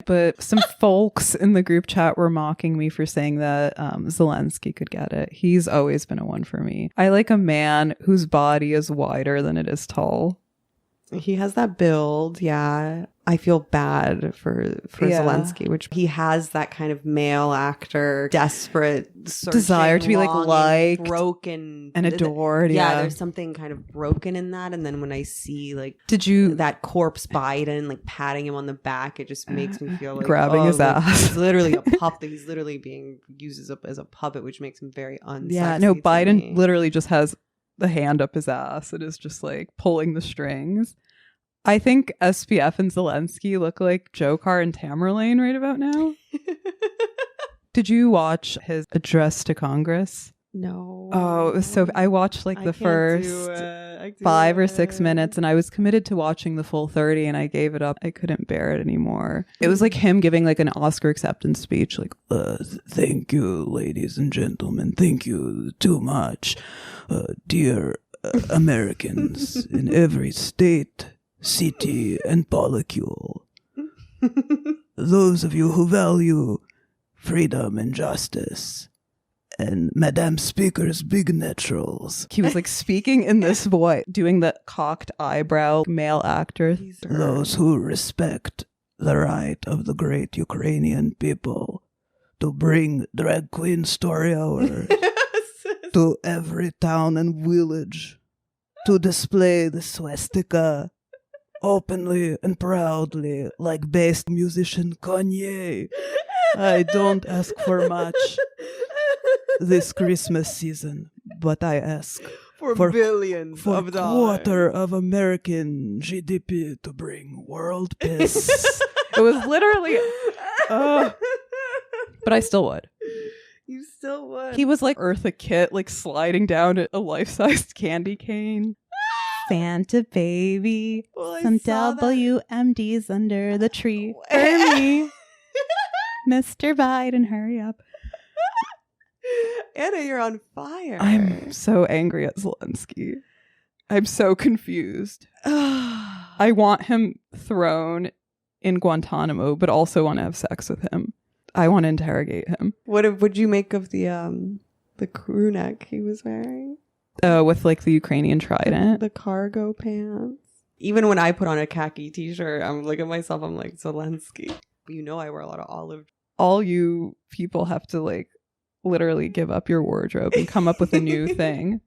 But some folks in the group chat were mocking me for saying that Zelensky could get it. He's always been a one for me. I like a man whose body is wider than it is tall. He has that build, yeah. I feel bad for Zelensky, which he has that kind of male actor, desperate desire to be like liked, broken, and adored. Yeah, there's something kind of broken in that. And then when I see like, that corpse Biden like patting him on the back, it just makes me feel like grabbing his ass. He's literally a puppet. He's literally being used as a puppet, which makes him very unsexy. Yeah, no, Biden literally just has the hand up his ass. It is just like pulling the strings. I think SPF and Zelensky look like Joker and Tamerlane right about now. Did you watch his address to Congress? No. Oh, so I watched like the first 5 or 6 minutes, and I was committed to watching the full 30, and I gave it up. I couldn't bear it anymore. It was like him giving like an Oscar acceptance speech, like, thank you, ladies and gentlemen. Thank you too much. Dear Americans in every state, city, and molecule. Those of you who value freedom and justice, and Madame Speaker's big naturals. He was like speaking in this voice, doing the cocked eyebrow male actor. Those who respect the right of the great Ukrainian people to bring drag queen story hour to every town and village, to display the swastika openly and proudly like bass musician Kanye. I don't ask for much this Christmas season, but I ask for billions of dollars, quarter of American GDP to bring world peace. It was literally, but I still would. You still would. He was like Eartha Kitt, like sliding down a life-sized candy cane. Santa baby, some WMDs under the tree for me. Mr. Biden, hurry up. Anna, you're on fire. I'm so angry at Zelensky. I'm so confused. I want him thrown in Guantanamo, but also want to have sex with him. I want to interrogate him. What would you make of the crew neck he was wearing? With like the Ukrainian trident. The cargo pants. Even when I put on a khaki t-shirt, I'm looking at myself, I'm like, Zelensky. You know I wear a lot of olive. All you people have to like literally give up your wardrobe and come up with a new thing.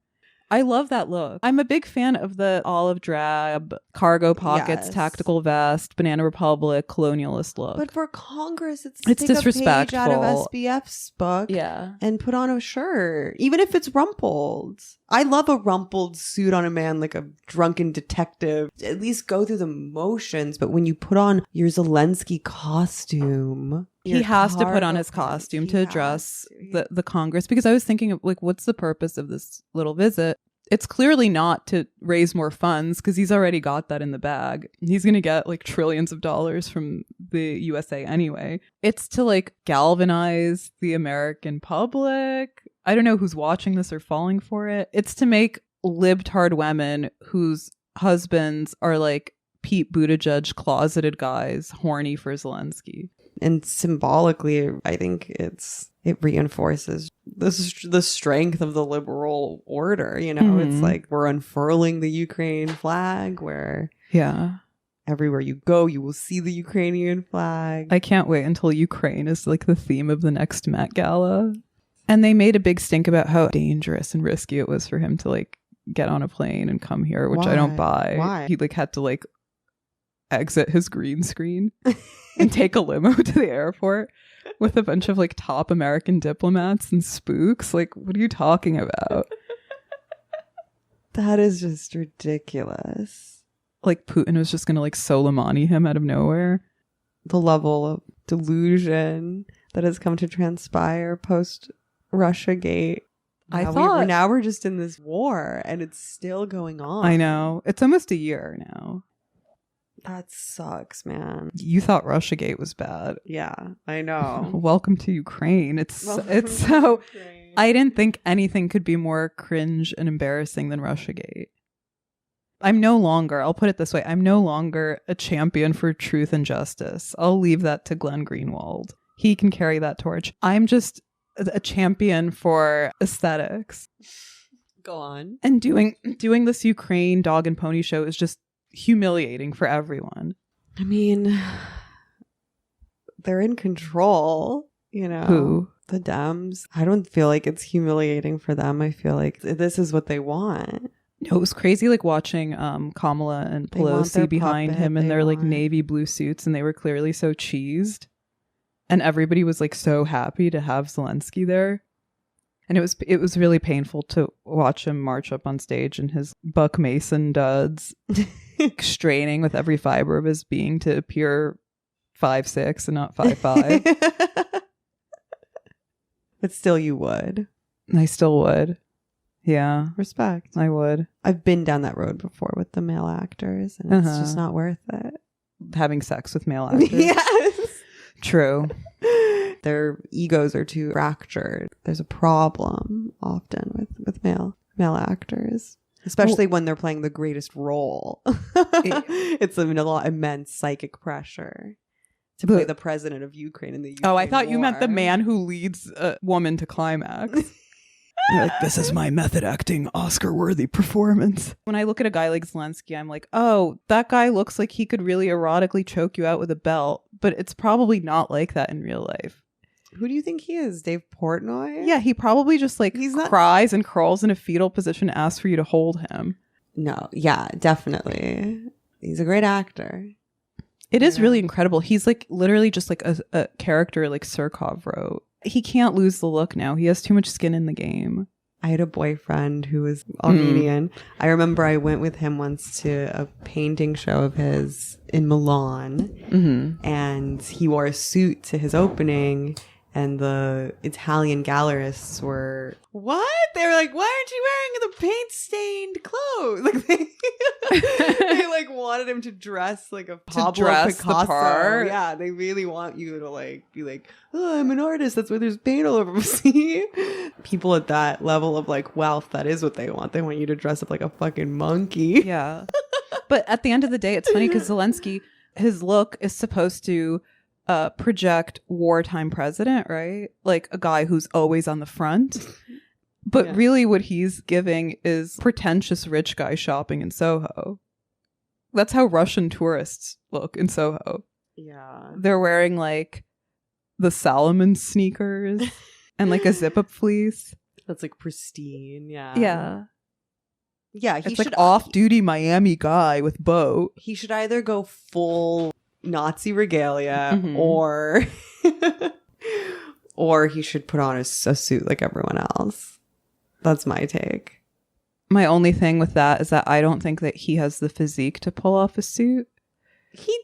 I love that look. I'm a big fan of the olive drab, cargo pockets, tactical vest, Banana Republic, colonialist look. But for Congress, it's disrespectful. A page out of SBF's book, and put on a shirt, even if it's rumpled. I love a rumpled suit on a man, like a drunken detective. At least go through the motions. But when you put on your Zelensky costume, he has to put on his costume to address the Congress, because I was thinking of like, what's the purpose of this little visit? It's clearly not to raise more funds, because he's already got that in the bag. He's going to get like trillions of dollars from the USA anyway. It's to like galvanize the American public. I don't know who's watching this or falling for it. It's to make libtard women whose husbands are like Pete Buttigieg closeted guys horny for Zelensky. And symbolically, I think it reinforces the strength of the liberal order. You know, It's like we're unfurling the Ukraine flag, where everywhere you go, you will see the Ukrainian flag. I can't wait until Ukraine is like the theme of the next Met Gala. And they made a big stink about how dangerous and risky it was for him to like get on a plane and come here, which I don't buy. Why? He like had to like exit his green screen and take a limo to the airport with a bunch of like top American diplomats and spooks. Like, what are you talking about? That is just ridiculous. Like Putin was just gonna like Soleimani him out of nowhere. The level of delusion that has come to transpire post Russiagate. Now we're just in this war and it's still going on. I know. It's almost a year now. That sucks, man. You thought Russiagate was bad. Yeah, I know. Welcome to Ukraine. It's so Ukraine. I didn't think anything could be more cringe and embarrassing than Russiagate. I'll put it this way, I'm no longer a champion for truth and justice. I'll leave that to Glenn Greenwald. He can carry that torch. I'm just a champion for aesthetics. Go on. And doing this Ukraine dog and pony show is just humiliating for everyone. I mean, they're in control, you know. Who? The Dems. I don't feel like it's humiliating for them. I feel like this is what they want. No, it was crazy like watching Kamala and Pelosi behind him in their like navy blue suits, and they were clearly so cheesed. And everybody was like so happy to have Zelensky there. And it was really painful to watch him march up on stage in his Buck Mason duds, straining with every fiber of his being to appear 5'6" and not 5'5". But still you would. I still would. Yeah. Respect. I would. I've been down that road before with the male actors, and it's just not worth it. Having sex with male actors. Yes. True. Their egos are too fractured. There's a problem often with male actors, especially when they're playing the greatest role. It's a lot immense psychic pressure to play the president of Ukraine in the Ukraine I thought war. You meant the man who leads a woman to climax. You're like, this is my method acting Oscar-worthy performance. When I look at a guy like Zelensky, I'm like, oh, that guy looks like he could really erotically choke you out with a belt, but it's probably not like that in real life. Who do you think he is? Dave Portnoy? Yeah, he probably just like cries and crawls in a fetal position and asks for you to hold him. No, yeah, definitely. He's a great actor. It is really incredible. He's like literally just like a character like Surkov wrote. He can't lose the look now. He has too much skin in the game. I had a boyfriend who was Armenian. I remember I went with him once to a painting show of his in Milan. And he wore a suit to his opening. And the Italian gallerists were, what? They were like, why aren't you wearing the paint-stained clothes? Like they like wanted him to dress like a Pablo Picasso. Yeah, they really want you to like be like, oh, I'm an artist. That's why there's paint all over me. See? People at that level of like wealth, that is what they want. They want you to dress up like a fucking monkey. Yeah. But at the end of the day, it's funny because Zelensky, his look is supposed to project wartime president, right? Like a guy who's always on the front. But really what he's giving is pretentious rich guy shopping in Soho. That's how Russian tourists look in Soho. Yeah. They're wearing like the Salomon sneakers and like a zip-up fleece. That's like pristine. Yeah. Yeah. Yeah. It's like off-duty Miami guy with boat. He should either go full Nazi regalia or he should put on a suit like everyone else. That's my take. My only thing with that is that I don't think that he has the physique to pull off a suit. He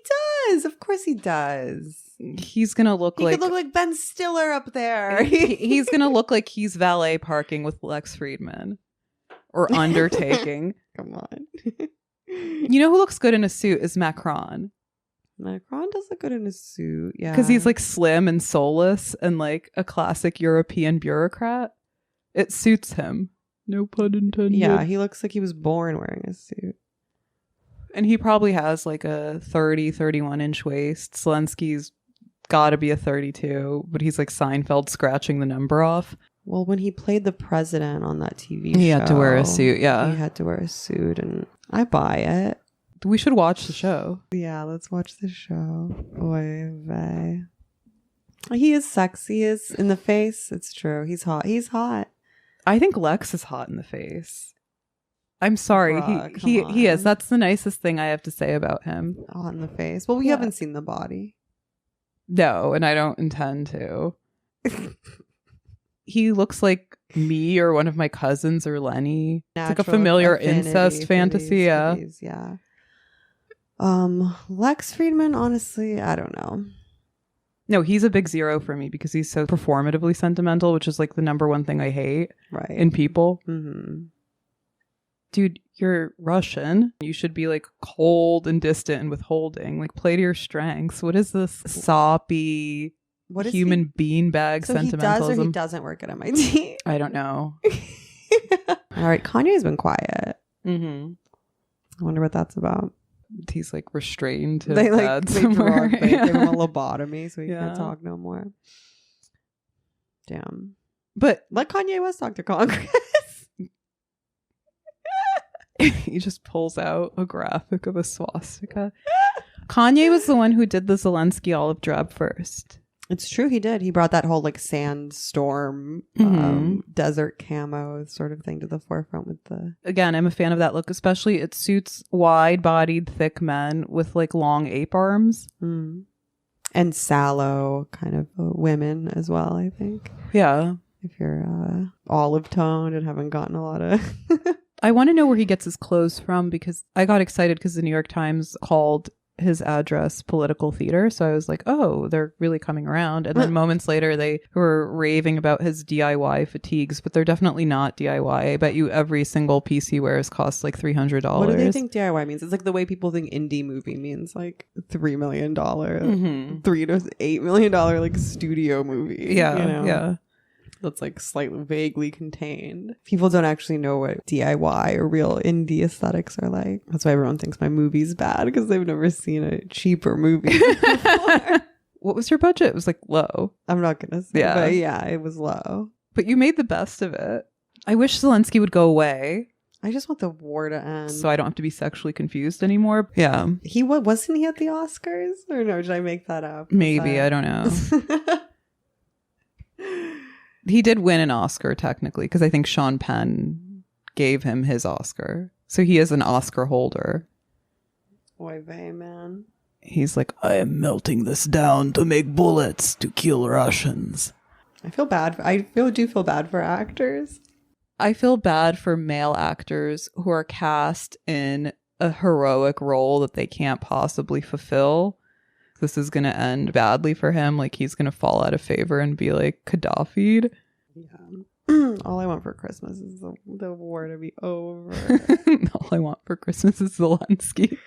does. Of course he does. He's going to look like... He could look like Ben Stiller up there. He's going to look like he's valet parking with Lex Friedman. Or undertaking. Come on. You know who looks good in a suit is Macron. Macron does look good in a suit, yeah. Because he's like slim and soulless and like a classic European bureaucrat. It suits him. No pun intended. Yeah, he looks like he was born wearing a suit. And he probably has like a 30, 31-inch waist. Zelensky's got to be a 32, but he's like Seinfeld scratching the number off. Well, when he played the president on that TV show, he had to wear a suit, yeah. He had to wear a suit, and I buy it. We should watch the show. Yeah, let's watch the show. Oy vey. He is sexy. He is in the face. It's true. He's hot. He's hot. I think Lex is hot in the face. I'm sorry. Bruh, he is. That's the nicest thing I have to say about him. Hot in the face. Well, we haven't seen the body. No, and I don't intend to. He looks like me or one of my cousins or Lenny. It's like a familiar incest fantasy. Yeah. Lex Friedman, honestly, I don't know. No, he's a big zero for me because he's so performatively sentimental, which is like the number one thing I hate in people. Mm-hmm. Dude, you're Russian. You should be like cold and distant and withholding. Like play to your strengths. What is this soppy human beanbag sentimentalism? He does or he doesn't work at MIT? I don't know. All right, Kanye's been quiet. Mm-hmm. I wonder what that's about. He's like restrained to They bed somewhere. They gave him a lobotomy so he can't talk no more. Damn. But let Kanye West talk to Congress. He just pulls out a graphic of a swastika. Kanye was the one who did the Zelensky olive drab first. It's true, he did. He brought that whole like sandstorm, desert camo sort of thing to the forefront with the... Again, I'm a fan of that look, especially it suits wide-bodied, thick men with like long ape arms. Mm. And sallow kind of women as well, I think. Yeah. If you're olive toned and haven't gotten a lot of... I want to know where he gets his clothes from because I got excited because the New York Times called his address political theater. So I was like, oh, they're really coming around. And then moments later, they were raving about his DIY fatigues, but they're definitely not DIY. I bet you every single piece he wears costs like $300. What do they think DIY means? It's like the way people think indie movie means like $3 million, $3 to $8 million like studio movie. Yeah. You know? Yeah. That's like slightly vaguely contained. People don't actually know what DIY or real indie aesthetics are like. That's why everyone thinks my movie's bad because they've never seen a cheaper movie before. What was your budget? It was like low. I'm not gonna say, but yeah, it was low. But you made the best of it. I wish Zelensky would go away. I just want the war to end, so I don't have to be sexually confused anymore. Yeah, wasn't he at the Oscars or no? Did I make that up? Maybe I don't know. He did win an Oscar technically because I think Sean Penn gave him his Oscar. So he is an Oscar holder. Oy vey, man. He's like, I am melting this down to make bullets to kill Russians. I feel bad. Do feel bad for actors. I feel bad for male actors who are cast in a heroic role that they can't possibly fulfill. This is going to end badly for him. Like he's going to fall out of favor and be like Gaddafi'd. Yeah. All I want for Christmas is the war to be over. All I want for Christmas is Zelensky.